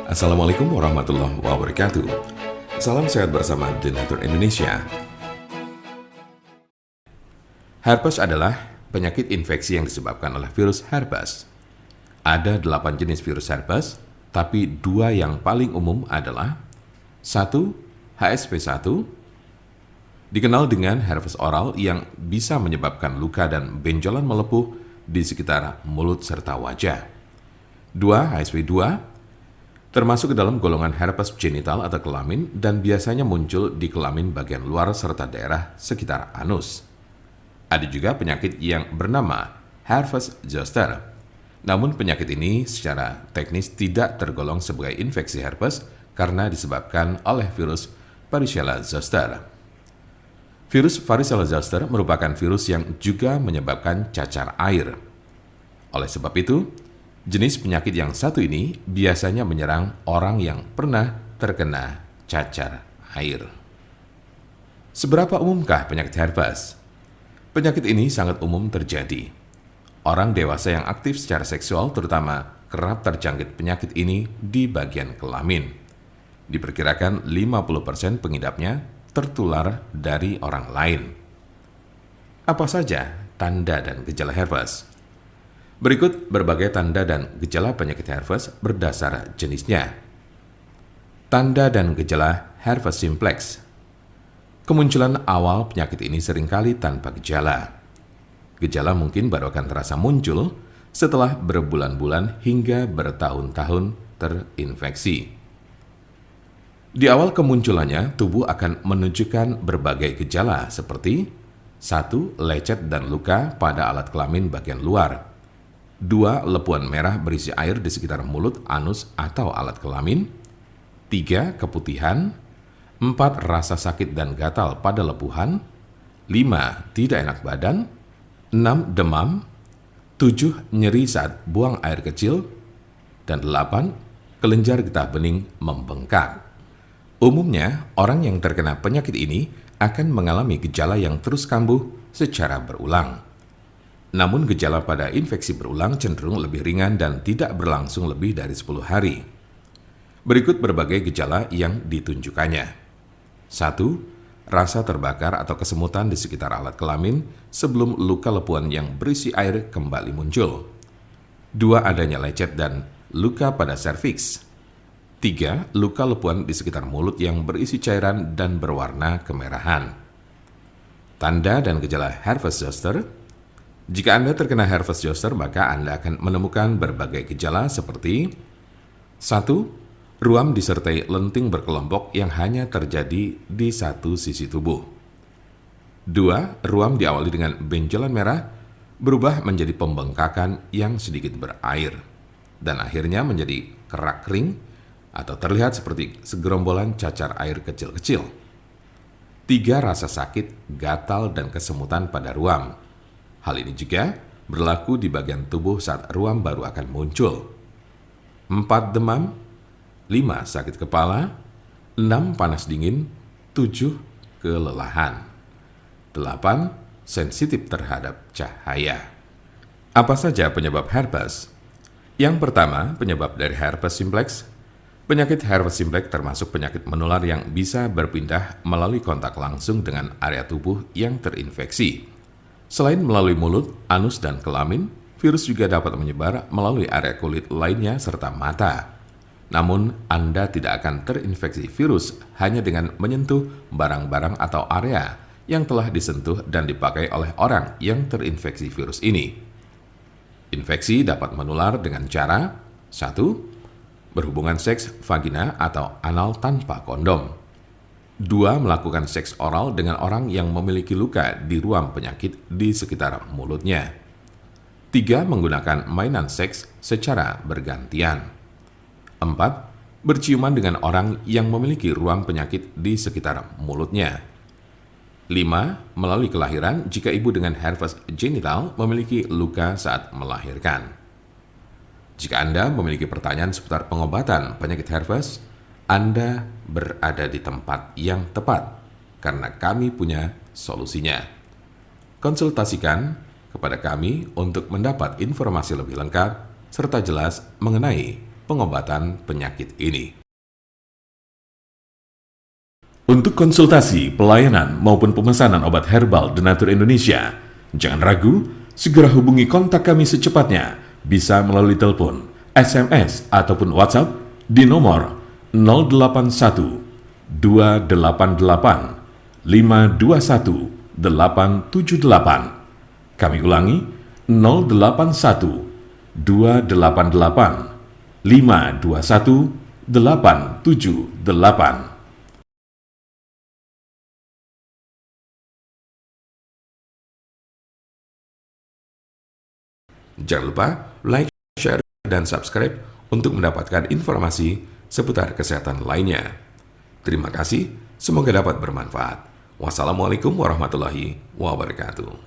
Assalamualaikum warahmatullahi wabarakatuh. Salam sehat bersama The Nature Indonesia. Herpes adalah penyakit infeksi yang disebabkan oleh virus herpes. Ada 8 jenis virus herpes, tapi 2 yang paling umum adalah 1. HSV1, dikenal dengan herpes oral yang bisa menyebabkan luka dan benjolan melepuh di sekitar mulut serta wajah. 2. HSV2, termasuk ke dalam golongan herpes genital atau kelamin dan biasanya muncul di kelamin bagian luar serta daerah sekitar anus. Ada juga penyakit yang bernama herpes zoster. Namun penyakit ini secara teknis tidak tergolong sebagai infeksi herpes karena disebabkan oleh virus Varicella zoster. Virus Varicella zoster merupakan virus yang juga menyebabkan cacar air. Oleh sebab itu, jenis penyakit yang satu ini biasanya menyerang orang yang pernah terkena cacar air. Seberapa umumkah penyakit herpes? Penyakit ini sangat umum terjadi. Orang dewasa yang aktif secara seksual terutama kerap terjangkit penyakit ini di bagian kelamin. Diperkirakan 50% pengidapnya tertular dari orang lain. Apa saja tanda dan gejala herpes? Berikut berbagai tanda dan gejala penyakit herpes berdasar jenisnya. Tanda dan gejala herpes simplex. Kemunculan awal penyakit ini seringkali tanpa gejala. Gejala mungkin baru akan terasa muncul setelah berbulan-bulan hingga bertahun-tahun terinfeksi. Di awal kemunculannya, tubuh akan menunjukkan berbagai gejala seperti 1. Lecet dan luka pada alat kelamin bagian luar. 2. Lepuan merah berisi air di sekitar mulut, anus, atau alat kelamin. 3. Keputihan. 4. Rasa sakit dan gatal pada lepuhan. 5. Tidak enak badan. 6. Demam. 7. Nyeri saat buang air kecil. Dan 8. Kelenjar getah bening membengkak. Umumnya, orang yang terkena penyakit ini akan mengalami gejala yang terus kambuh secara berulang. Namun gejala pada infeksi berulang cenderung lebih ringan dan tidak berlangsung lebih dari 10 hari. Berikut berbagai gejala yang ditunjukkannya. 1. Rasa terbakar atau kesemutan di sekitar alat kelamin sebelum luka lepuan yang berisi air kembali muncul. 2. Adanya lecet dan luka pada serviks. 3. Luka lepuan di sekitar mulut yang berisi cairan dan berwarna kemerahan. Tanda dan gejala herpes zoster. Jika Anda terkena herpes zoster, maka Anda akan menemukan berbagai gejala seperti 1. Ruam disertai lenting berkelompok yang hanya terjadi di satu sisi tubuh. 2. Ruam diawali dengan benjolan merah berubah menjadi pembengkakan yang sedikit berair dan akhirnya menjadi kerak kering atau terlihat seperti segerombolan cacar air kecil-kecil. 3. Rasa sakit, gatal, dan kesemutan pada ruam. Hal ini juga berlaku di bagian tubuh saat ruam baru akan muncul. 4. Demam. 5. Sakit kepala. 6. Panas dingin. 7. Kelelahan. 8. Sensitif terhadap cahaya. Apa saja penyebab herpes? Yang pertama, penyebab dari herpes simplex. Penyakit herpes simplex termasuk penyakit menular yang bisa berpindah melalui kontak langsung dengan area tubuh yang terinfeksi. Selain melalui mulut, anus, dan kelamin, virus juga dapat menyebar melalui area kulit lainnya serta mata. Namun, Anda tidak akan terinfeksi virus hanya dengan menyentuh barang-barang atau area yang telah disentuh dan dipakai oleh orang yang terinfeksi virus ini. Infeksi dapat menular dengan cara 1. Berhubungan seks vagina atau anal tanpa kondom. 2. Melakukan seks oral dengan orang yang memiliki luka di ruam penyakit di sekitar mulutnya. 3. Menggunakan mainan seks secara bergantian. 4. Berciuman dengan orang yang memiliki ruam penyakit di sekitar mulutnya. 5. Melalui kelahiran jika ibu dengan herpes genital memiliki luka saat melahirkan. Jika Anda memiliki pertanyaan seputar pengobatan penyakit herpes, Anda berada di tempat yang tepat karena kami punya solusinya. Konsultasikan kepada kami untuk mendapat informasi lebih lengkap serta jelas mengenai pengobatan penyakit ini. Untuk konsultasi, pelayanan, maupun pemesanan obat herbal Denatur Indonesia, jangan ragu, segera hubungi kontak kami secepatnya, bisa melalui telepon, SMS, ataupun WhatsApp di nomor 081 288 521 878. Kami ulangi, 081 288 521 878. Jangan lupa like, share, dan subscribe untuk mendapatkan informasi seputar kesehatan lainnya. Terima kasih, semoga dapat bermanfaat. Wassalamualaikum warahmatullahi wabarakatuh.